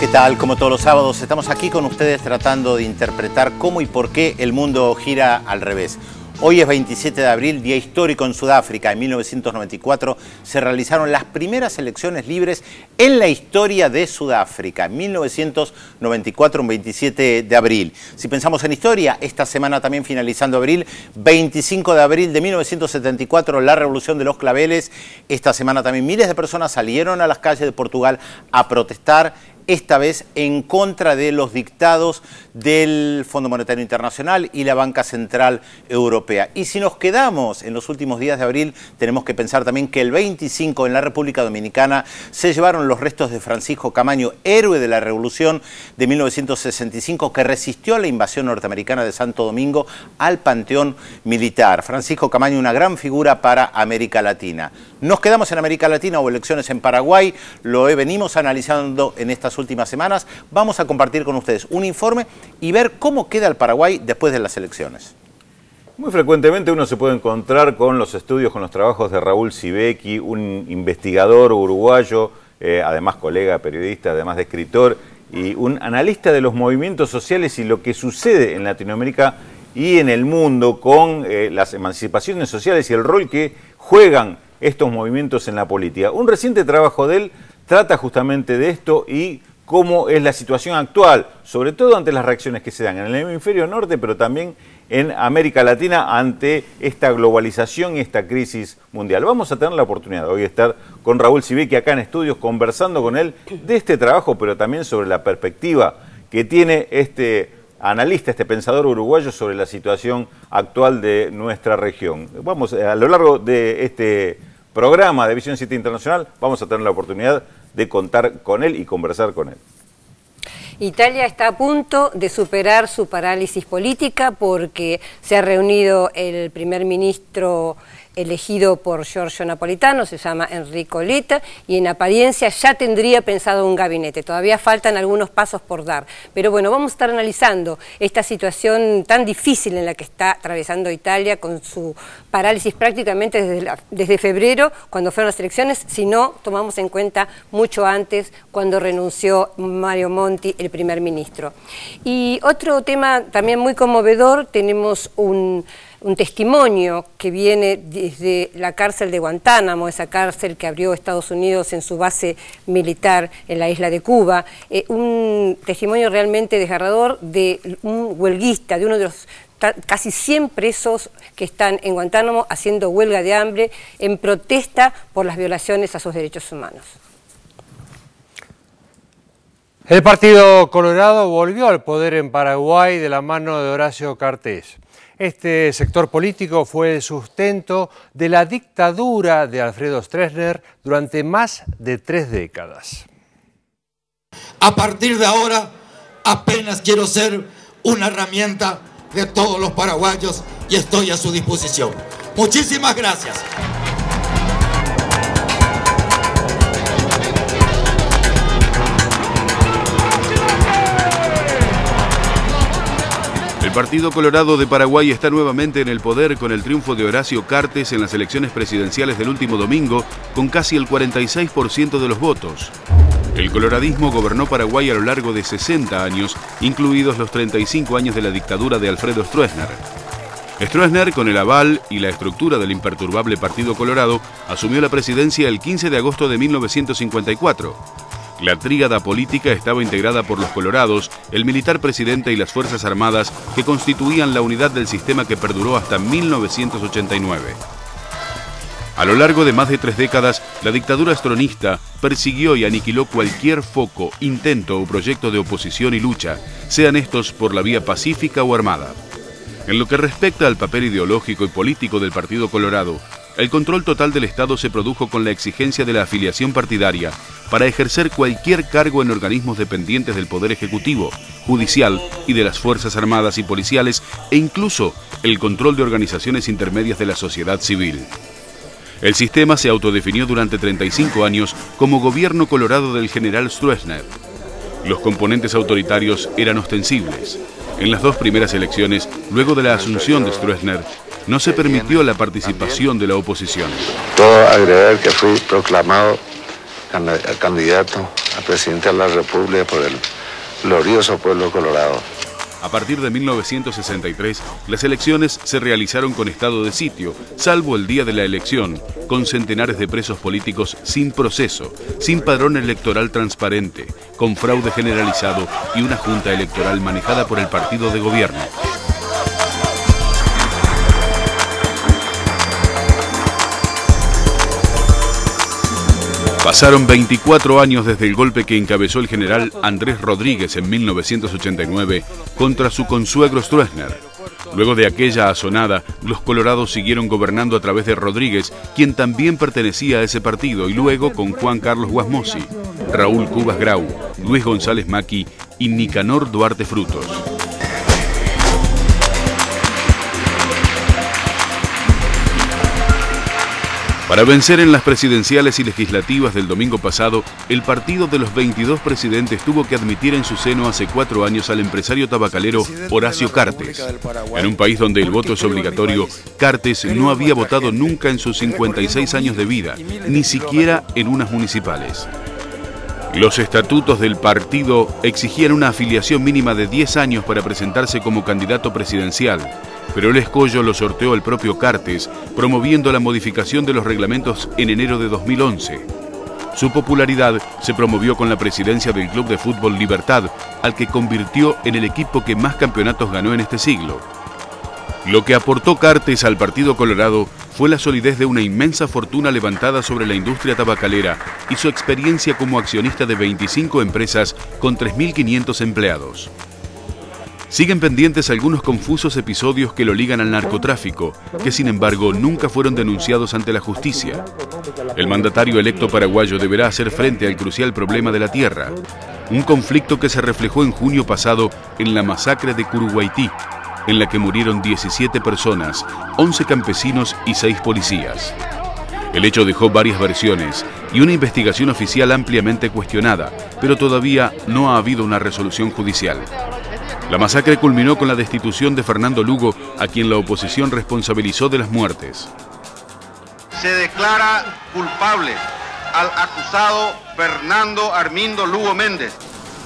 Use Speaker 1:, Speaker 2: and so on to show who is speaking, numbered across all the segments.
Speaker 1: ¿Qué tal? Como todos los sábados, estamos aquí con ustedes tratando de interpretar cómo y por qué el mundo gira al revés. Hoy es 27 de abril, día histórico en Sudáfrica. En 1994 se realizaron las primeras elecciones libres en la historia de Sudáfrica. En 1994, un 27 de abril. Si pensamos en historia, esta semana también finalizando abril, 25 de abril de 1974, la Revolución de los Claveles. Esta semana también miles de personas salieron a las calles de Portugal a protestar, esta vez en contra de los dictados del Fondo Monetario Internacional y la Banca Central Europea. Y si nos quedamos en los últimos días de abril, tenemos que pensar también que el 25 en la República Dominicana se llevaron los restos de Francisco Camaño, héroe de la Revolución de 1965, que resistió a la invasión norteamericana de Santo Domingo, al Panteón Militar. Francisco Camaño, una gran figura para América Latina. Nos quedamos en América Latina, hubo elecciones en Paraguay, lo venimos analizando en estas últimas semanas. Vamos a compartir con ustedes un informe y ver cómo queda el Paraguay después de las elecciones.
Speaker 2: Muy frecuentemente uno se puede encontrar con los estudios, con los trabajos de Raúl Sibeki, un investigador uruguayo, además colega periodista, además de escritor, y un analista de los movimientos sociales y lo que sucede en Latinoamérica y en el mundo con las emancipaciones sociales y el rol que juegan estos movimientos en la política. Un reciente trabajo de él trata justamente de esto y cómo es la situación actual, sobre todo ante las reacciones que se dan en el hemisferio norte, pero también en América Latina ante esta globalización y esta crisis mundial. Vamos a tener la oportunidad hoy de estar con Raúl Sibeki acá en estudios, conversando con él de este trabajo, pero también sobre la perspectiva que tiene este analista, este pensador uruguayo sobre la situación actual de nuestra región. Vamos, a lo largo de este programa de Visión 7 Internacional, vamos a tener la oportunidad de contar con él y conversar con él.
Speaker 3: Italia está a punto de superar su parálisis política porque se ha reunido el primer ministro elegido por Giorgio Napolitano, se llama Enrico Letta, y en apariencia ya tendría pensado un gabinete. Todavía faltan algunos pasos por dar. Pero bueno, vamos a estar analizando esta situación tan difícil en la que está atravesando Italia con su parálisis prácticamente desde febrero, cuando fueron las elecciones, si no tomamos en cuenta mucho antes, cuando renunció Mario Monti, el primer ministro. Y otro tema también muy conmovedor, tenemos un testimonio que viene desde la cárcel de Guantánamo, esa cárcel que abrió Estados Unidos en su base militar en la isla de Cuba, un testimonio realmente desgarrador de un huelguista, de uno de los casi 100 presos que están en Guantánamo haciendo huelga de hambre en protesta por las violaciones a sus derechos humanos.
Speaker 4: El Partido Colorado volvió al poder en Paraguay de la mano de Horacio Cartés. Este sector político fue el sustento de la dictadura de Alfredo Stroessner durante más de 3 décadas.
Speaker 5: A partir de ahora, apenas quiero ser una herramienta de todos los paraguayos y estoy a su disposición. Muchísimas gracias.
Speaker 6: El Partido Colorado de Paraguay está nuevamente en el poder con el triunfo de Horacio Cartés en las elecciones presidenciales del último domingo, con casi el 46% de los votos. El coloradismo gobernó Paraguay a lo largo de 60 años, incluidos los 35 años de la dictadura de Alfredo Stroessner. Stroessner, con el aval y la estructura del imperturbable Partido Colorado, asumió la presidencia el 15 de agosto de 1954. La tríada política estaba integrada por los colorados, el militar presidente y las Fuerzas Armadas, que constituían la unidad del sistema que perduró hasta 1989. A lo largo de más de 3 décadas, la dictadura astronista persiguió y aniquiló cualquier foco, intento o proyecto de oposición y lucha, sean estos por la vía pacífica o armada. En lo que respecta al papel ideológico y político del Partido Colorado, el control total del Estado se produjo con la exigencia de la afiliación partidaria para ejercer cualquier cargo en organismos dependientes del Poder Ejecutivo, Judicial y de las Fuerzas Armadas y Policiales, e incluso el control de organizaciones intermedias de la sociedad civil. El sistema se autodefinió durante 35 años como gobierno colorado del general Stroessner. Los componentes autoritarios eran ostensibles. En las 2 primeras elecciones, luego de la asunción de Stroessner, no se permitió la participación de la oposición.
Speaker 7: Todo agregar que fui proclamado candidato a presidente de la República por el glorioso pueblo colorado.
Speaker 6: A partir de 1963, las elecciones se realizaron con estado de sitio, salvo el día de la elección, con centenares de presos políticos sin proceso, sin padrón electoral transparente, con fraude generalizado y una junta electoral manejada por el partido de gobierno. Pasaron 24 años desde el golpe que encabezó el general Andrés Rodríguez en 1989 contra su consuegro Stroessner. Luego de aquella asonada, los colorados siguieron gobernando a través de Rodríguez, quien también pertenecía a ese partido, y luego con Juan Carlos Guasmossi, Raúl Cubas Grau, Luis González Macchi y Nicanor Duarte Frutos. Para vencer en las presidenciales y legislativas del domingo pasado, el partido de los 22 presidentes tuvo que admitir en su seno hace 4 años al empresario tabacalero Horacio Cartes. En un país donde el voto es obligatorio, Cartes no había votado nunca en sus 56 años de vida, ni siquiera en unas municipales. Los estatutos del partido exigían una afiliación mínima de 10 años para presentarse como candidato presidencial, pero el escollo lo sorteó el propio Cartes, promoviendo la modificación de los reglamentos en enero de 2011. Su popularidad se promovió con la presidencia del Club de Fútbol Libertad, al que convirtió en el equipo que más campeonatos ganó en este siglo. Lo que aportó Cartes al Partido Colorado fue la solidez de una inmensa fortuna levantada sobre la industria tabacalera y su experiencia como accionista de 25 empresas con 3.500 empleados. Siguen pendientes algunos confusos episodios que lo ligan al narcotráfico, que sin embargo nunca fueron denunciados ante la justicia. El mandatario electo paraguayo deberá hacer frente al crucial problema de la tierra, un conflicto que se reflejó en junio pasado en la masacre de Curuguaití, en la que murieron 17 personas, 11 campesinos y 6 policías. El hecho dejó varias versiones y una investigación oficial ampliamente cuestionada, pero todavía no ha habido una resolución judicial. La masacre culminó con la destitución de Fernando Lugo, a quien la oposición responsabilizó de las muertes.
Speaker 8: Se declara culpable al acusado Fernando Armindo Lugo Méndez.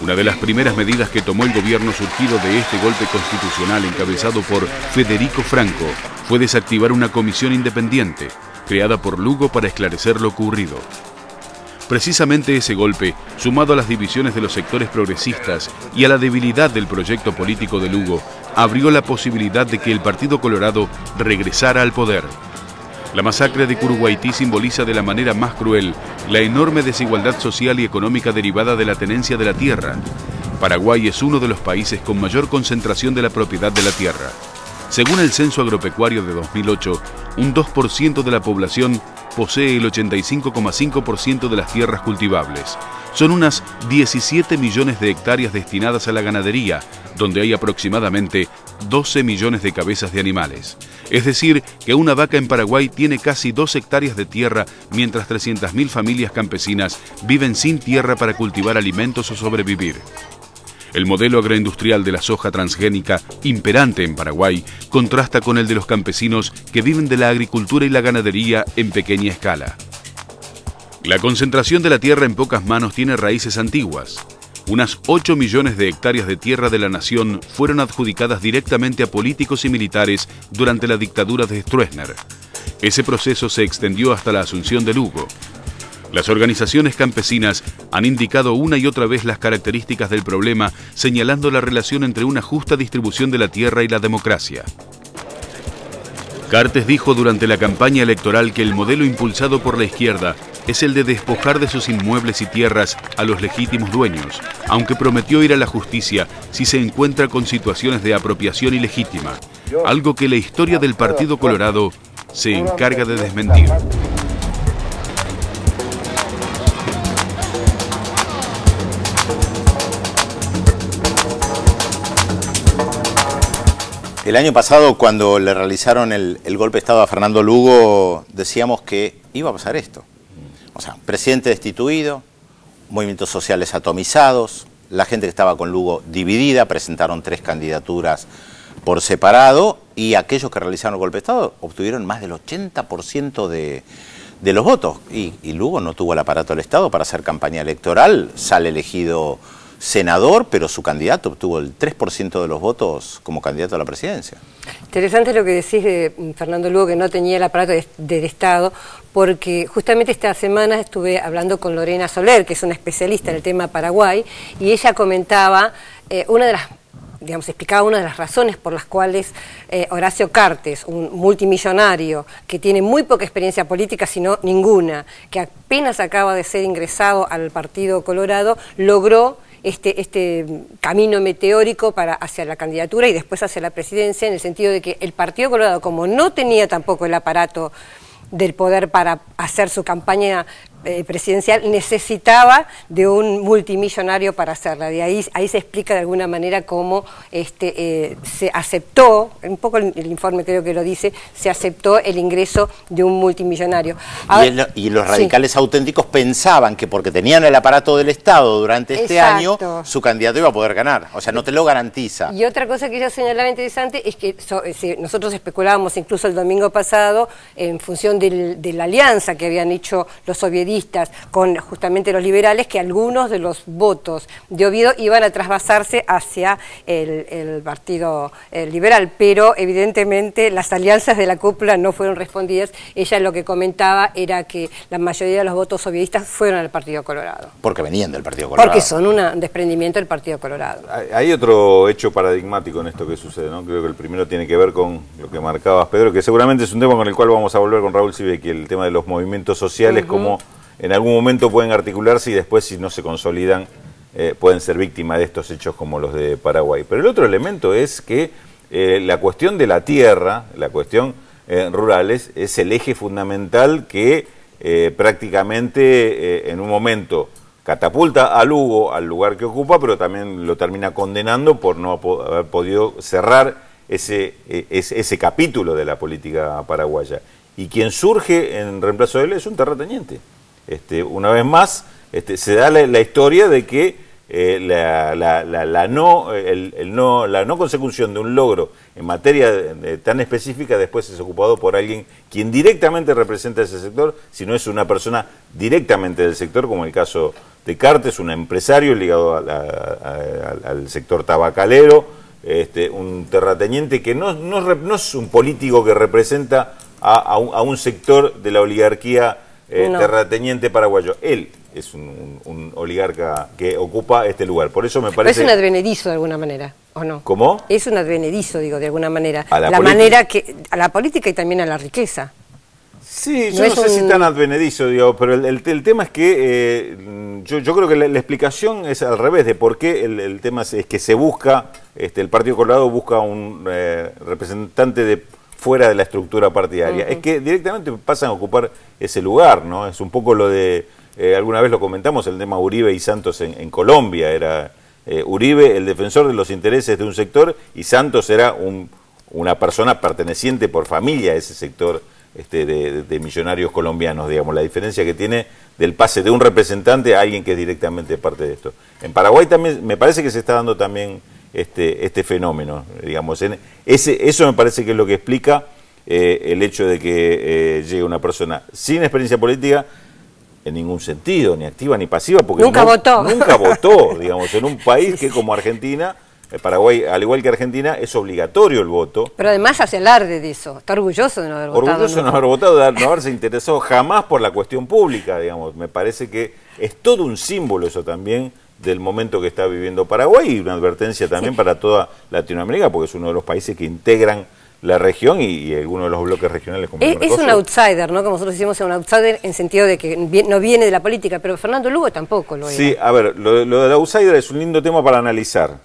Speaker 6: Una de las primeras medidas que tomó el gobierno surgido de este golpe constitucional encabezado por Federico Franco fue desactivar una comisión independiente, creada por Lugo para esclarecer lo ocurrido. Precisamente ese golpe, sumado a las divisiones de los sectores progresistas y a la debilidad del proyecto político de Lugo, abrió la posibilidad de que el Partido Colorado regresara al poder. La masacre de Curuguaití simboliza de la manera más cruel la enorme desigualdad social y económica derivada de la tenencia de la tierra. Paraguay es uno de los países con mayor concentración de la propiedad de la tierra. Según el Censo Agropecuario de 2008, un 2% de la población posee el 85,5% de las tierras cultivables. Son unas 17 millones de hectáreas destinadas a la ganadería, donde hay aproximadamente 12 millones de cabezas de animales. Es decir, que una vaca en Paraguay tiene casi 2 hectáreas de tierra, mientras 300.000 familias campesinas viven sin tierra para cultivar alimentos o sobrevivir. El modelo agroindustrial de la soja transgénica imperante en Paraguay contrasta con el de los campesinos que viven de la agricultura y la ganadería en pequeña escala. La concentración de la tierra en pocas manos tiene raíces antiguas. Unas 8 millones de hectáreas de tierra de la nación fueron adjudicadas directamente a políticos y militares durante la dictadura de Stroessner. Ese proceso se extendió hasta la asunción de Lugo. Las organizaciones campesinas han indicado una y otra vez las características del problema, señalando la relación entre una justa distribución de la tierra y la democracia. Cartes dijo durante la campaña electoral que el modelo impulsado por la izquierda es el de despojar de sus inmuebles y tierras a los legítimos dueños, aunque prometió ir a la justicia si se encuentra con situaciones de apropiación ilegítima, algo que la historia del Partido Colorado se encarga de desmentir.
Speaker 1: El año pasado, cuando le realizaron el golpe de Estado a Fernando Lugo, decíamos que iba a pasar esto. O sea, presidente destituido, movimientos sociales atomizados, la gente que estaba con Lugo dividida, presentaron 3 candidaturas por separado y aquellos que realizaron el golpe de Estado obtuvieron más del 80% de los votos. Y Lugo no tuvo el aparato del Estado para hacer campaña electoral, sale elegido senador, pero su candidato obtuvo el 3% de los votos como candidato a la presidencia.
Speaker 3: Interesante lo que decís de Fernando Lugo, que no tenía el aparato del Estado, porque justamente esta semana estuve hablando con Lorena Soler, que es una especialista en el tema Paraguay, y ella comentaba explicaba una de las razones por las cuales Horacio Cartes, un multimillonario que tiene muy poca experiencia política, sino ninguna, que apenas acaba de ser ingresado al Partido Colorado, logró este camino meteórico hacia la candidatura y después hacia la presidencia, en el sentido de que el Partido Colorado, como no tenía tampoco el aparato del poder para hacer su campaña presidencial, necesitaba de un multimillonario para hacerla. De ahí se explica de alguna manera cómo se aceptó, un poco el informe creo que lo dice, se aceptó el ingreso de un multimillonario. Ahora,
Speaker 1: y los radicales auténticos pensaban que porque tenían el aparato del Estado durante este año, su candidato iba a poder ganar. O sea, no te lo garantiza.
Speaker 3: Y otra cosa que ella señalaba interesante es que nosotros especulábamos incluso el domingo pasado en función de la alianza que habían hecho los soviéticos con justamente los liberales, que algunos de los votos de Oviedo iban a trasvasarse hacia el Partido Liberal, pero evidentemente las alianzas de la cúpula no fueron respondidas. Ella lo que comentaba era que la mayoría de los votos soviéticos fueron al Partido Colorado.
Speaker 1: Porque venían del Partido Colorado.
Speaker 3: Porque son un desprendimiento del Partido Colorado.
Speaker 2: Hay otro hecho paradigmático en esto que sucede, ¿no? Creo que el primero tiene que ver con lo que marcabas, Pedro, que seguramente es un tema con el cual vamos a volver con Raúl Sibeki, el tema de los movimientos sociales, como en algún momento pueden articularse y después, si no se consolidan, pueden ser víctimas de estos hechos como los de Paraguay. Pero el otro elemento es que la cuestión de la tierra, la cuestión rural, es el eje fundamental que prácticamente en un momento catapulta a Lugo al lugar que ocupa, pero también lo termina condenando por no haber podido cerrar ese capítulo de la política paraguaya. Y quien surge en reemplazo de él es un terrateniente. Una vez más, se da la historia de que la no consecución de un logro en materia tan específica después es ocupado por alguien quien directamente representa ese sector, si no es una persona directamente del sector, como el caso de Cartes, un empresario ligado al sector tabacalero, un terrateniente que no es un político que representa a un sector de la oligarquía terrateniente paraguayo. Él es un oligarca que ocupa este lugar. Por eso me parece...
Speaker 3: Pero es un advenedizo de alguna manera, ¿o no?
Speaker 2: ¿Cómo?
Speaker 3: Es un advenedizo, digo, de alguna manera.
Speaker 2: A la
Speaker 3: política y también a la riqueza.
Speaker 2: Sí, yo no sé si tan advenedizo, digo, pero el tema es que yo creo que la explicación es al revés de por qué el tema es que se busca, el Partido Colorado busca un representante de fuera de la estructura partidaria. Es que directamente pasan a ocupar ese lugar, ¿no? Es un poco lo de, alguna vez lo comentamos, el tema Uribe y Santos en Colombia. Era Uribe el defensor de los intereses de un sector y Santos era una persona perteneciente por familia a ese sector de millonarios colombianos, digamos. La diferencia que tiene del pase de un representante a alguien que es directamente parte de esto. En Paraguay también me parece que se está dando también este fenómeno, digamos. Eso me parece que es lo que explica el hecho de que llegue una persona sin experiencia política en ningún sentido, ni activa ni pasiva, porque
Speaker 3: nunca votó,
Speaker 2: digamos, en un país que como Argentina Paraguay, al igual que Argentina, es obligatorio el voto.
Speaker 3: Pero además hace alarde de eso, está orgulloso de no haber votado.
Speaker 2: Orgulloso de no haber votado, de no haberse interesado jamás por la cuestión pública, digamos. Me parece que es todo un símbolo eso también del momento que está viviendo Paraguay y una advertencia también para toda Latinoamérica, porque es uno de los países que integran la región y algunos de los bloques regionales como
Speaker 3: es un outsider, ¿no? Como nosotros decimos, un outsider en sentido de que no viene de la política, pero Fernando Lugo tampoco lo es.
Speaker 2: Sí, a ver, lo del outsider es un lindo tema para analizar.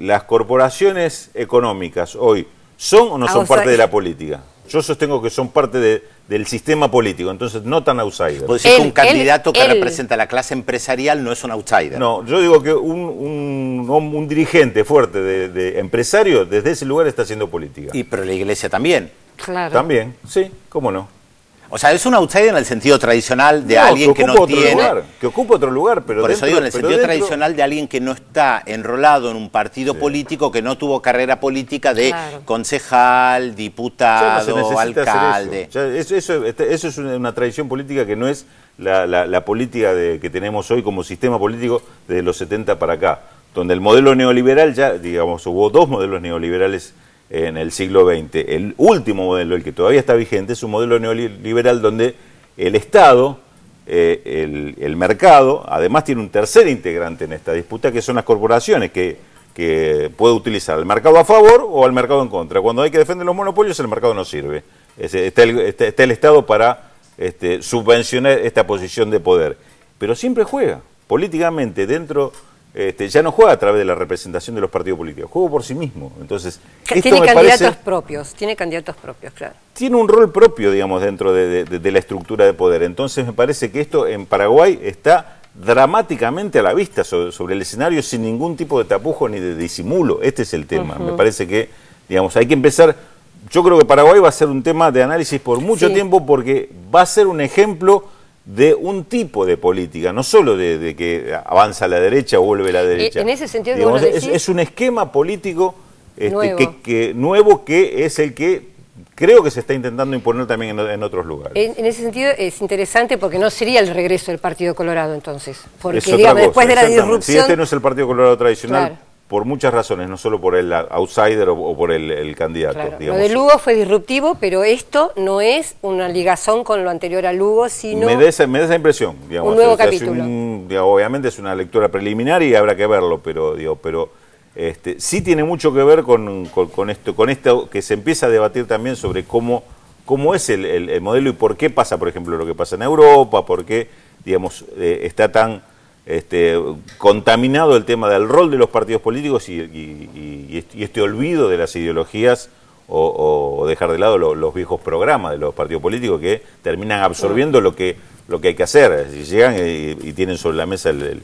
Speaker 2: Las corporaciones económicas hoy ¿son o no son parte de la política? Yo sostengo que son parte del sistema político, entonces no tan outsider.
Speaker 1: ¿Puede decir que un candidato que representa a la clase empresarial no es un outsider?
Speaker 2: No, yo digo que un dirigente fuerte de empresario desde ese lugar está haciendo política.
Speaker 1: Pero la iglesia también.
Speaker 3: Claro.
Speaker 2: También, sí, cómo no.
Speaker 1: O sea, es un outsider en el sentido tradicional de alguien que no tiene...
Speaker 2: que ocupa otro lugar, pero
Speaker 1: por eso digo, en el sentido tradicional de alguien que no está enrolado en un partido político, que no tuvo carrera política de concejal, diputado, alcalde.
Speaker 2: Eso es una tradición política que no es la política que tenemos hoy como sistema político desde los 70 para acá, donde el modelo neoliberal ya, digamos, hubo dos modelos neoliberales en el siglo XX. El último modelo, el que todavía está vigente, es un modelo neoliberal donde el Estado, el mercado, además tiene un tercer integrante en esta disputa, que son las corporaciones, que puede utilizar al mercado a favor o al mercado en contra. Cuando hay que defender los monopolios, el mercado no sirve. Está el Estado para subvencionar esta posición de poder. Pero siempre juega políticamente dentro... ya no juega a través de la representación de los partidos políticos, juega por sí mismo. Entonces,
Speaker 3: tiene candidatos propios, claro.
Speaker 2: Tiene un rol propio, digamos, dentro de la estructura de poder. Entonces, me parece que esto en Paraguay está dramáticamente a la vista sobre el escenario, sin ningún tipo de tapujo ni de disimulo. Este es el tema. Me parece que, digamos, hay que empezar... Yo creo que Paraguay va a ser un tema de análisis por mucho tiempo, porque va a ser un ejemplo de un tipo de política, no solo de que avanza a la derecha o vuelve a la derecha.
Speaker 3: En ese sentido,
Speaker 2: digamos, es un esquema político nuevo que es el que creo que se está intentando imponer también en otros lugares.
Speaker 3: En ese sentido es interesante porque no sería el regreso del Partido Colorado entonces, porque
Speaker 2: digamos,
Speaker 3: después de la disrupción...
Speaker 2: Si este no es el Partido Colorado tradicional,
Speaker 3: claro,
Speaker 2: por muchas razones, no solo por el outsider o por el candidato.
Speaker 3: Claro.
Speaker 2: Digamos.
Speaker 3: Lo de Lugo fue disruptivo, pero esto no es una ligazón con lo anterior a Lugo, sino...
Speaker 2: Me da esa impresión. Digamos,
Speaker 3: un nuevo capítulo.
Speaker 2: Obviamente es una lectura preliminar y habrá que verlo, pero sí tiene mucho que ver con esto que se empieza a debatir también sobre cómo es el modelo y por qué pasa, por ejemplo, lo que pasa en Europa, por qué, digamos, está tan... contaminado el tema del rol de los partidos políticos y este olvido de las ideologías o dejar de lado los viejos programas de los partidos políticos que terminan absorbiendo lo que hay que hacer. Si llegan y tienen sobre la mesa el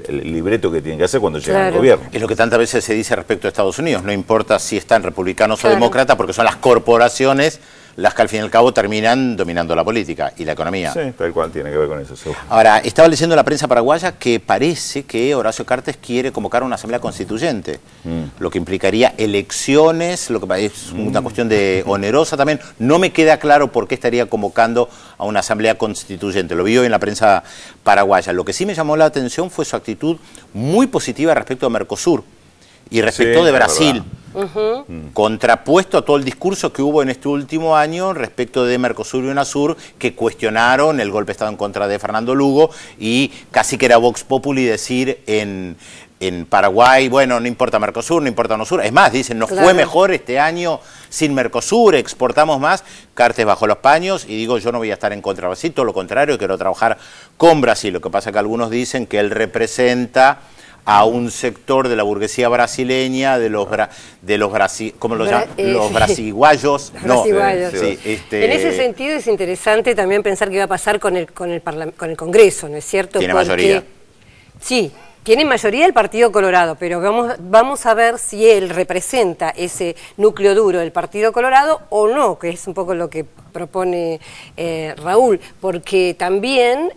Speaker 2: libreto que tienen que hacer cuando llegan al gobierno.
Speaker 1: Es lo que tantas veces se dice respecto a Estados Unidos, no importa si están republicanos o demócratas, porque son las corporaciones las que al fin y al cabo terminan dominando la política y la economía.
Speaker 2: Sí, tal cual, tiene que ver con eso, seguro.
Speaker 1: Ahora, estaba leyendo en la prensa paraguaya que parece que Horacio Cartes quiere convocar una asamblea constituyente, lo que implicaría elecciones, lo que es una cuestión de onerosa también. No me queda claro por qué estaría convocando a una asamblea constituyente, lo vi hoy en la prensa paraguaya. Lo que sí me llamó la atención fue su actitud muy positiva respecto a Mercosur y respecto de Brasil. Contrapuesto a todo el discurso que hubo en este último año respecto de Mercosur y UNASUR, que cuestionaron el golpe de Estado en contra de Fernando Lugo y casi que era Vox Populi decir en Paraguay, bueno, no importa Mercosur, no importa UNASUR. Es más, dicen, nos fue mejor este año sin Mercosur, exportamos más. Cartes bajó los paños y digo, yo no voy a estar en contra de Brasil, todo lo contrario, quiero trabajar con Brasil. Lo que pasa es que algunos dicen que él representa a un sector de la burguesía brasileña, los brasiguayos.
Speaker 3: En ese sentido es interesante también pensar qué va a pasar con el Congreso, ¿no es cierto?
Speaker 1: Tiene mayoría.
Speaker 3: Sí, tiene mayoría el Partido Colorado, pero vamos a ver si él representa ese núcleo duro del Partido Colorado o no, que es un poco lo que propone Raúl, porque también,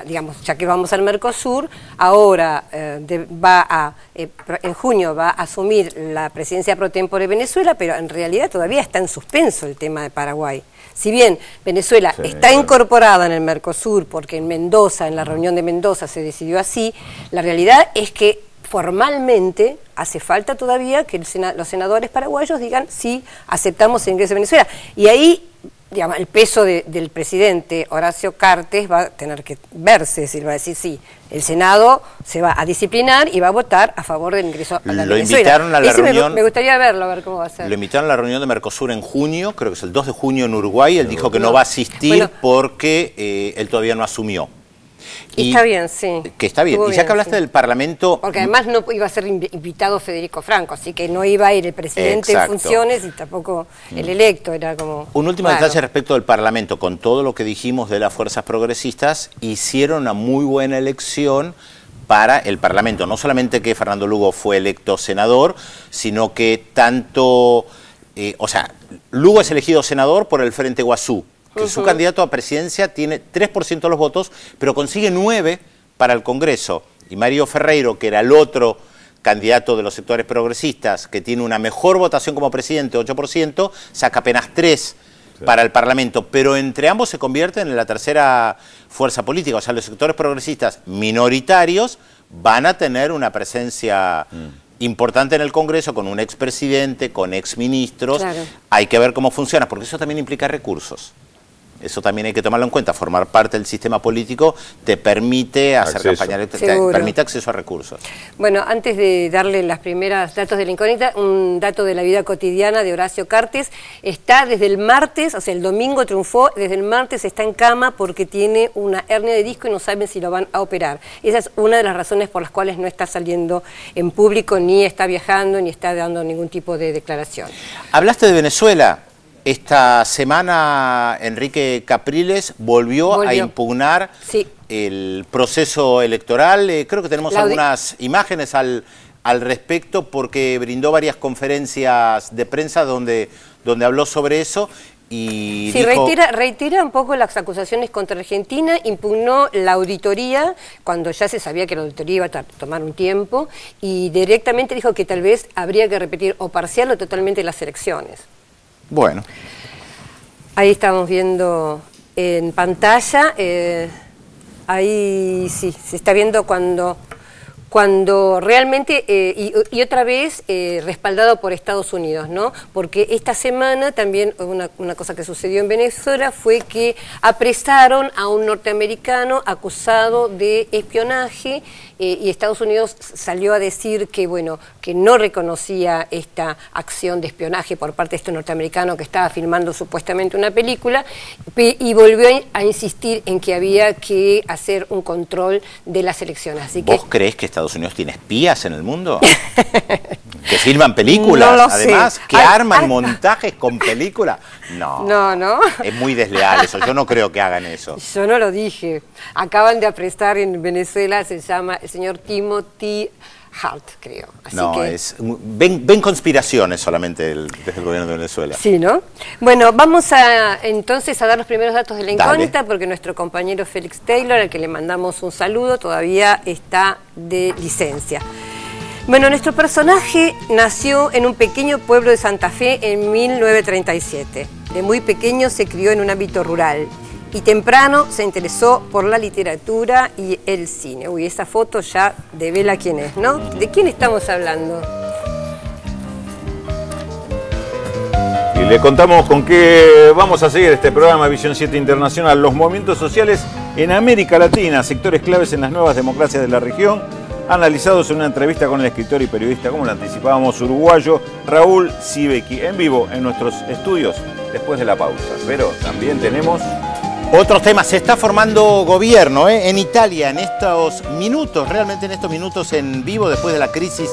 Speaker 3: digamos, ya que vamos al Mercosur, ahora en junio va a asumir la presidencia pro tempore de Venezuela, pero en realidad todavía está en suspenso el tema de Paraguay. Si bien Venezuela está incorporada en el Mercosur, porque en Mendoza, en la reunión de Mendoza se decidió así, la realidad es que formalmente hace falta todavía que los senadores paraguayos digan sí, aceptamos el ingreso de Venezuela. Y ahí, digamos, el peso del presidente Horacio Cartes va a tener que verse, es decir, va a decir sí, el Senado se va a disciplinar y va a votar a favor del ingreso a la Venezuela.
Speaker 1: Lo invitaron a la reunión.
Speaker 3: Me gustaría verlo, a ver cómo va a ser.
Speaker 1: Lo invitaron a la reunión de Mercosur en junio, creo que es el 2 de junio en Uruguay. Él dijo que no va a asistir porque él todavía no asumió.
Speaker 3: Y está bien, sí.
Speaker 1: Que está bien. Y ya que hablaste del Parlamento...
Speaker 3: Porque además no iba a ser invitado Federico Franco, así que no iba a ir el presidente en funciones y tampoco el electo, era como...
Speaker 1: Un último detalle respecto del Parlamento. Con todo lo que dijimos de las fuerzas progresistas, hicieron una muy buena elección para el Parlamento. No solamente que Fernando Lugo fue electo senador, sino que tanto... o sea, Lugo es elegido senador por el Frente Guazú, que su candidato a presidencia tiene 3% de los votos, pero consigue 9 para el Congreso. Y Mario Ferreiro, que era el otro candidato de los sectores progresistas, que tiene una mejor votación como presidente, 8%, saca apenas 3 para el Parlamento. Pero entre ambos se convierten en la tercera fuerza política. O sea, los sectores progresistas minoritarios van a tener una presencia importante en el Congreso, con un expresidente, con exministros. Claro. Hay que ver cómo funciona, porque eso también implica recursos. Eso también hay que tomarlo en cuenta. Formar parte del sistema político te permite hacer campaña, te permite acceso a recursos.
Speaker 3: Bueno, antes de darle las primeras datos de la incógnita, un dato de la vida cotidiana de Horacio Cartes. Está desde el martes, o sea, el domingo triunfó, desde el martes está en cama porque tiene una hernia de disco y no saben si lo van a operar. Esa es una de las razones por las cuales no está saliendo en público, ni está viajando, ni está dando ningún tipo de declaración.
Speaker 1: Hablaste de Venezuela. Esta semana Enrique Capriles volvió a impugnar el proceso electoral. Creo que tenemos algunas imágenes al respecto, porque brindó varias conferencias de prensa donde habló sobre eso. Y
Speaker 3: sí, dijo... reitera un poco las acusaciones contra Argentina, impugnó la auditoría cuando ya se sabía que la auditoría iba a tomar un tiempo, y directamente dijo que tal vez habría que repetir o parcial o totalmente las elecciones.
Speaker 1: Bueno.
Speaker 3: Ahí estamos viendo en pantalla, ahí sí, se está viendo cuando realmente, y otra vez respaldado por Estados Unidos, ¿no? Porque esta semana también una cosa que sucedió en Venezuela fue que apresaron a un norteamericano acusado de espionaje, y Estados Unidos salió a decir que, bueno, que no reconocía esta acción de espionaje por parte de este norteamericano que estaba filmando supuestamente una película, y volvió a insistir en que había que hacer un control de las elecciones. Así
Speaker 1: ¿Vos creés que Estados Unidos tiene espías en el mundo? ¿Que filman películas,
Speaker 3: no lo
Speaker 1: además?
Speaker 3: sé.
Speaker 1: ¿Que arman montajes con películas? No.
Speaker 3: No.
Speaker 1: Es muy desleal eso. Yo no creo que hagan eso.
Speaker 3: Yo no lo dije. Acaban de apresar en Venezuela, se llama el señor Timothy Hart, creo. Así que...
Speaker 1: ven conspiraciones solamente desde el gobierno de Venezuela.
Speaker 3: Sí, ¿no? Bueno, vamos entonces a dar los primeros datos de la incógnita, porque nuestro compañero Félix Taylor, al que le mandamos un saludo, todavía está de licencia. Bueno, nuestro personaje nació en un pequeño pueblo de Santa Fe en 1937. De muy pequeño se crió en un ámbito rural y temprano se interesó por la literatura y el cine. Uy, esa foto ya devela quién es, ¿no? ¿De quién estamos hablando?
Speaker 2: Y le contamos con qué vamos a seguir este programa Visión 7 Internacional. Los movimientos sociales en América Latina, sectores claves en las nuevas democracias de la región, analizados en una entrevista con el escritor y periodista, como lo anticipábamos, uruguayo Raúl Sibeki, en vivo en nuestros estudios después de la pausa. Pero también tenemos...
Speaker 1: otros temas. Se está formando gobierno en Italia en estos minutos, realmente en estos minutos en vivo, después de la crisis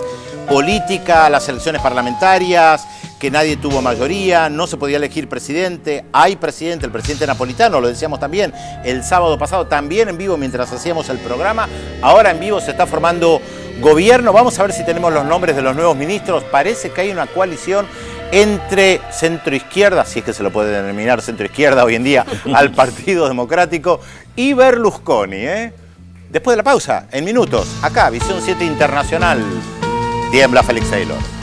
Speaker 1: política, las elecciones parlamentarias, que nadie tuvo mayoría, no se podía elegir presidente. Hay presidente, el presidente Napolitano, lo decíamos también el sábado pasado, también en vivo mientras hacíamos el programa. Ahora en vivo se está formando gobierno. Vamos a ver si tenemos los nombres de los nuevos ministros. Parece que hay una coalición entre centro-izquierda, si es que se lo puede denominar centro-izquierda hoy en día, al Partido Democrático, y Berlusconi. Después de la pausa, en minutos, acá, Visión 7 Internacional, tiembla Félix Taylor.